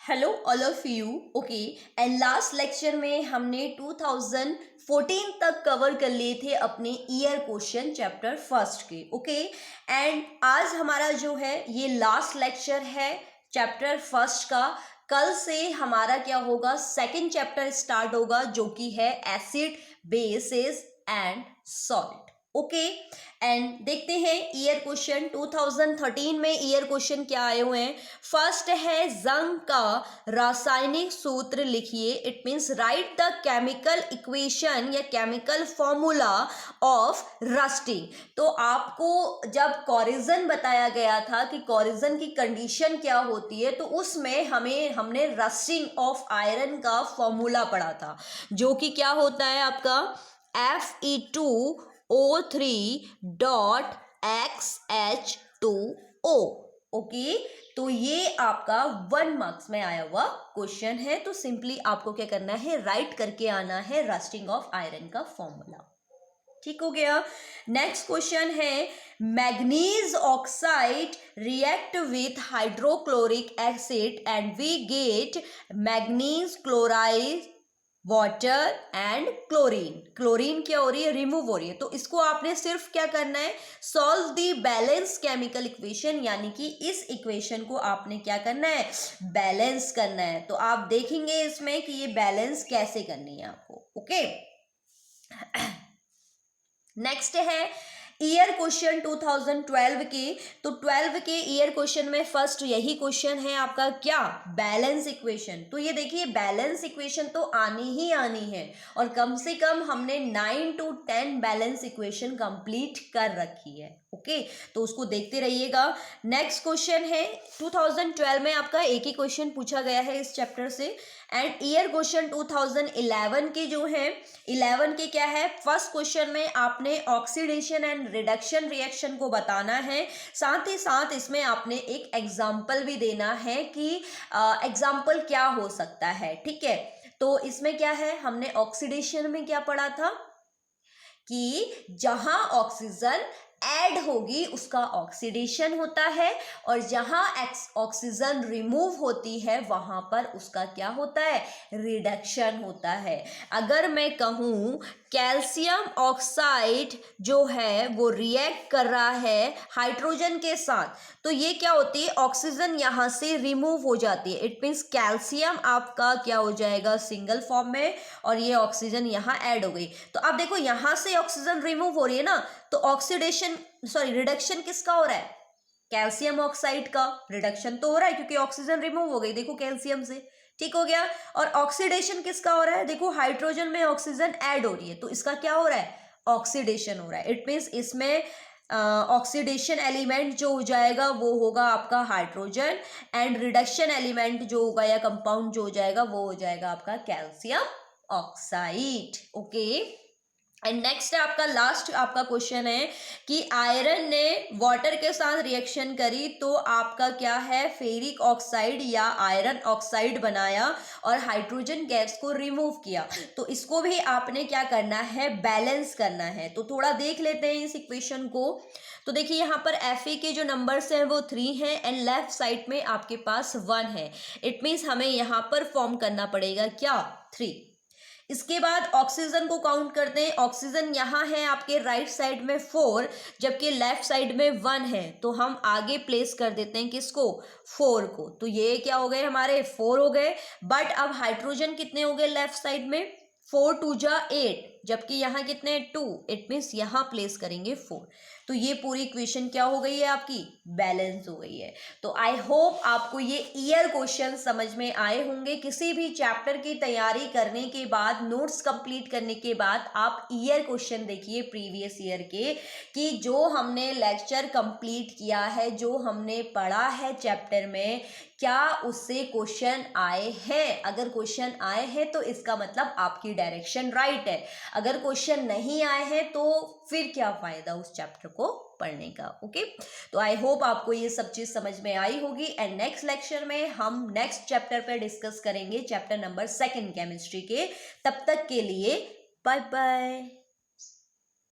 Hello all of you. Okay, and last lecture में हमने 2014 तक कवर कर लिए थे अपने ईयर क्वेश्चन चैप्टर फर्स्ट के। ओके, एंड आज हमारा जो है ये लास्ट लेक्चर है चैप्टर फर्स्ट का। कल से हमारा क्या होगा, सेकंड चैप्टर स्टार्ट होगा जो कि है acid basis and salt. Okay, and देखते हैं ईयर क्वेश्चन 2013 में ईयर क्वेश्चन क्या आए हुए हैं। फर्स्ट है जंग का रासायनिक सूत्र लिखिए। It means right the chemical equation या केमिकल फॉर्मूला ऑफ रस्टिंग। तो आपको जब कॉरिजन बताया गया था कि कॉरिजन की कंडीशन क्या होती है, तो उसमें हमने रस्टिंग ऑफ आयरन का फॉर्मूला पढ़ा था, जो कि क्या होता है आपका Fe2O3.XH2O। ओके, तो ये आपका 1 मार्क्स में आया हुआ क्वेश्चन है। तो सिंपली आपको क्या करना है, राइट करके आना है रस्टिंग ऑफ आयरन का फॉर्मूला। ठीक हो गया। नेक्स्ट क्वेश्चन है manganese oxide react with hydrochloric acid and we get manganese chloride water and chlorine. Chlorine क्या हो रही है, रिमूव हो रही है। तो इसको आपने सिर्फ क्या करना है, solve the balance chemical equation, यानी कि इस इक्वेशन को आपने क्या करना है, बैलेंस करना है। तो आप देखेंगे इसमें कि ये बैलेंस कैसे करनी है आपको। ओके, नेक्स्ट है ईयर क्वेश्चन 2012 के। तो 12 के ईयर क्वेश्चन में फर्स्ट यही क्वेश्चन है आपका, क्या, बैलेंस इक्वेशन। तो ये देखिए बैलेंस इक्वेशन तो आनी ही आनी है, और कम से कम हमने 9 to 10 बैलेंस इक्वेशन कंप्लीट कर रखी है। ओके, तो उसको देखते रहिएगा। नेक्स्ट क्वेश्चन है 2012 में आपका एक ही क्वेश्चन पूछा गया है इस चैप्टर से। एंड ईयर क्वेश्चन 2011 के जो है, 11 के क्या है, फर्स्ट क्वेश्चन में आपने ऑक्सीडेशन एंड रिडक्शन रिएक्शन को बताना है। साथ ही साथ इसमें आपने एक एग्जाम्पल भी देना है कि एग्जाम्पल क्या हो सकता है। ठीक है, तो इसमें क्या है, हमने ऑक्सीडेशन में क्या पढ़ा था कि जहां ऑक्सीजन ऐड होगी उसका ऑक्सीडेशन होता है, और जहां ऑक्सीजन रिमूव होती है वहां पर उसका क्या होता है, रिडक्शन होता है। अगर मैं कहूं कैल्शियम ऑक्साइड जो है वो रिएक्ट कर रहा है हाइड्रोजन के साथ, तो ये क्या होती है, ऑक्सीजन यहां से रिमूव हो जाती है। इट मीन्स कैल्शियम आपका क्या हो जाएगा, सिंगल फॉर्म में, और ये ऑक्सीजन यहाँ ऐड हो गई। तो अब देखो यहां से ऑक्सीजन रिमूव हो रही है ना, तो ऑक्सीडेशन रिडक्शन किसका हो रहा है, कैल्शियम ऑक्साइड का रिडक्शन तो हो रहा है क्योंकि ऑक्सीजन रिमूव हो गई, देखो कैल्शियम से। ठीक हो गया। और ऑक्सीडेशन किसका हो रहा है, देखो हाइड्रोजन में ऑक्सीजन ऐड हो रही है, तो इसका क्या हो रहा है, ऑक्सीडेशन हो रहा है। इट मीन्स इसमें ऑक्सीडेशन एलिमेंट जो हो जाएगा वो होगा आपका हाइड्रोजन, एंड रिडक्शन एलिमेंट जो होगा या कंपाउंड जो हो जाएगा वो हो जाएगा आपका calcium oxide. Okay, and next है आपका लास्ट आपका क्वेश्चन है कि आयरन ने वाटर के साथ रिएक्शन करी तो आपका क्या है, फेरिक ऑक्साइड या आयरन ऑक्साइड बनाया और हाइड्रोजन गैस को रिमूव किया। तो इसको भी आपने क्या करना है, बैलेंस करना है। तो थोड़ा देख लेते हैं इस इक्वेशन को। तो देखिए यहाँ पर Fe के जो नंबर्स हैं वो 3 हैं, एंड लेफ्ट साइड में आपके पास 1 है। इट मीन्स हमें यहाँ पर फॉर्म करना पड़ेगा क्या, 3। इसके बाद ऑक्सीजन को काउंट करते हैं। ऑक्सीजन यहाँ है आपके राइट साइड में 4, जबकि लेफ्ट साइड में 1 है। तो हम आगे प्लेस कर देते हैं किसको, 4 को। तो ये क्या हो गए, हमारे 4 हो गए। बट अब हाइड्रोजन कितने हो गए लेफ्ट साइड में, 4 2 जा 8, जबकि यहाँ कितने 2। इट मीन्स यहाँ प्लेस करेंगे 4। तो ये पूरी इक्वेशन क्या हो गई है आपकी, बैलेंस हो गई है। तो आई होप आपको ये ईयर क्वेश्चन समझ में आए होंगे। किसी भी चैप्टर की तैयारी करने के बाद, नोट्स कंप्लीट करने के बाद आप ईयर क्वेश्चन देखिए प्रीवियस ईयर के, कि जो हमने लेक्चर कंप्लीट किया है, जो हमने पढ़ा है चैप्टर में, क्या उससे क्वेश्चन आए हैं। अगर क्वेश्चन आए हैं तो इसका मतलब आपकी डायरेक्शन राइट है। अगर क्वेश्चन नहीं आए हैं तो फिर क्या फायदा उस चैप्टर को पढ़ने का। ओके, तो आई होप आपको ये सब चीज समझ में आई होगी। एंड नेक्स्ट लेक्चर में हम नेक्स्ट चैप्टर पे डिस्कस करेंगे, चैप्टर नंबर 2 केमिस्ट्री के। तब तक के लिए बाय बाय।